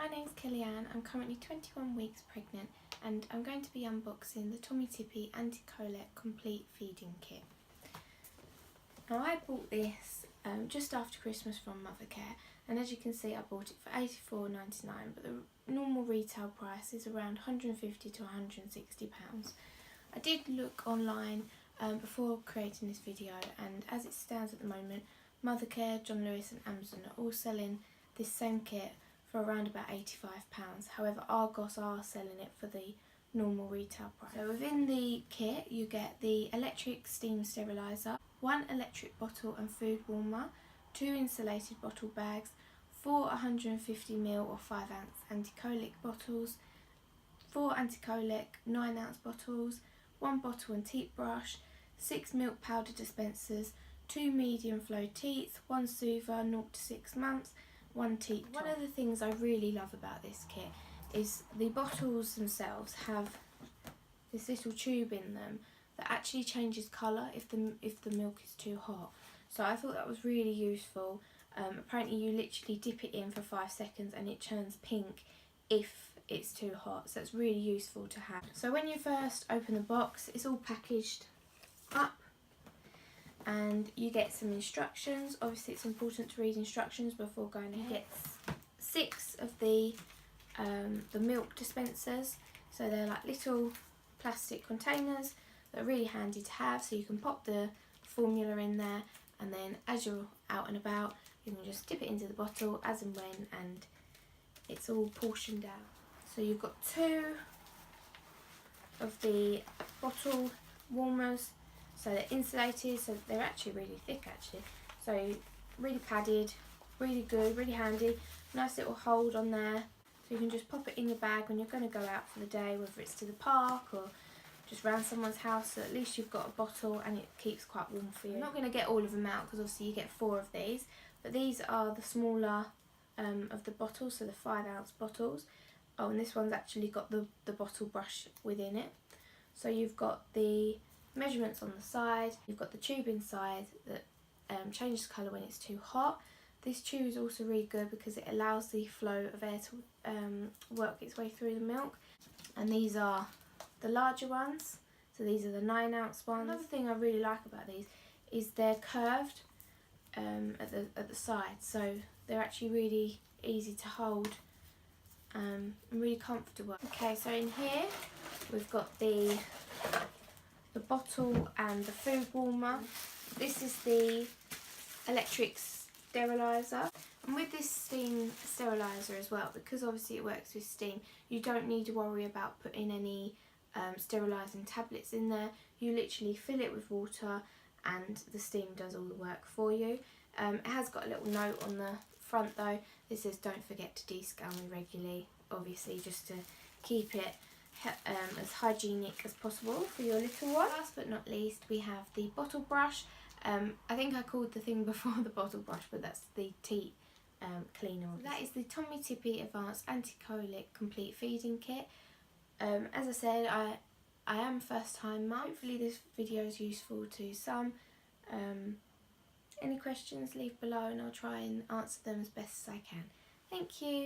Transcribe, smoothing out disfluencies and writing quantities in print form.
my name's Kellyanne. I'm currently 21 weeks pregnant and I'm going to be unboxing the Tommee Tippee Anti-Colic Complete Feeding Kit. Now I bought this just after Christmas from Mothercare, and as you can see I bought it for £84.99, but the normal retail price is around £150 to £160. I did look online before creating this video, and as it stands at the moment, Mothercare, John Lewis and Amazon are all selling this same kit for around about £85. However, Argos are selling it for the normal retail price. So within the kit you get the electric steam steriliser, 1 electric bottle and food warmer, 2 insulated bottle bags, 4 150ml or 5 ounce Anti-Colic bottles, 4 Anti-Colic 9 ounce bottles, 1 bottle and teat brush, 6 milk powder dispensers, 2 medium flow teats, 1 soother 0 to 6 months, 1 teat top. One of the things I really love about this kit is the bottles themselves have this little tube in them that actually changes colour if the milk is too hot. So I thought that was really useful. Apparently you literally dip it in for 5 seconds and it turns pink if it's too hot, so it's really useful to have. So when you first open the box, it's all packaged up and you get some instructions. Obviously it's important to read instructions before going ahead. You get 6 of the milk dispensers, so they're like little plastic containers that are really handy to have, so you can pop the formula in there, and then as you're out and about you can just dip it into the bottle as and when, and it's all portioned out. So you've got 2 of the bottle warmers, so they're insulated, so they're actually really thick actually, so really padded, really good, really handy, nice little hold on there, so you can just pop it in your bag when you're going to go out for the day, whether it's to the park or just round someone's house, so at least you've got a bottle and it keeps quite warm for you. I'm not going to get all of them out because obviously you get 4 of these, but these are the smaller of the bottles, so the 5 ounce bottles. Oh, and this one's actually got the bottle brush within it. So you've got the measurements on the side, you've got the tube inside that changes colour when it's too hot. This tube is also really good because it allows the flow of air to work its way through the milk. And these are the larger ones, so these are the 9 ounce ones. Another thing I really like about these is they're curved at the side, so they're actually really easy to hold and really comfortable. Okay, so in here we've got the bottle and the food warmer. This is the electric steriliser, and with this steam steriliser as well, because obviously it works with steam, you don't need to worry about putting any sterilising tablets in there. You literally fill it with water and the steam does all the work for you. It has got a little note on the front though. This says don't forget to descale me regularly, obviously just to keep it as hygienic as possible for your little one. Last but not least, we have the bottle brush. I think I called the thing before the bottle brush, but that's the teat cleaner. That is the Tommee Tippee Advanced Anti-Colic Complete Feeding Kit. As I said, I am first time mum. Hopefully this video is useful to some. Any questions, leave below and I'll try and answer them as best as I can. Thank you.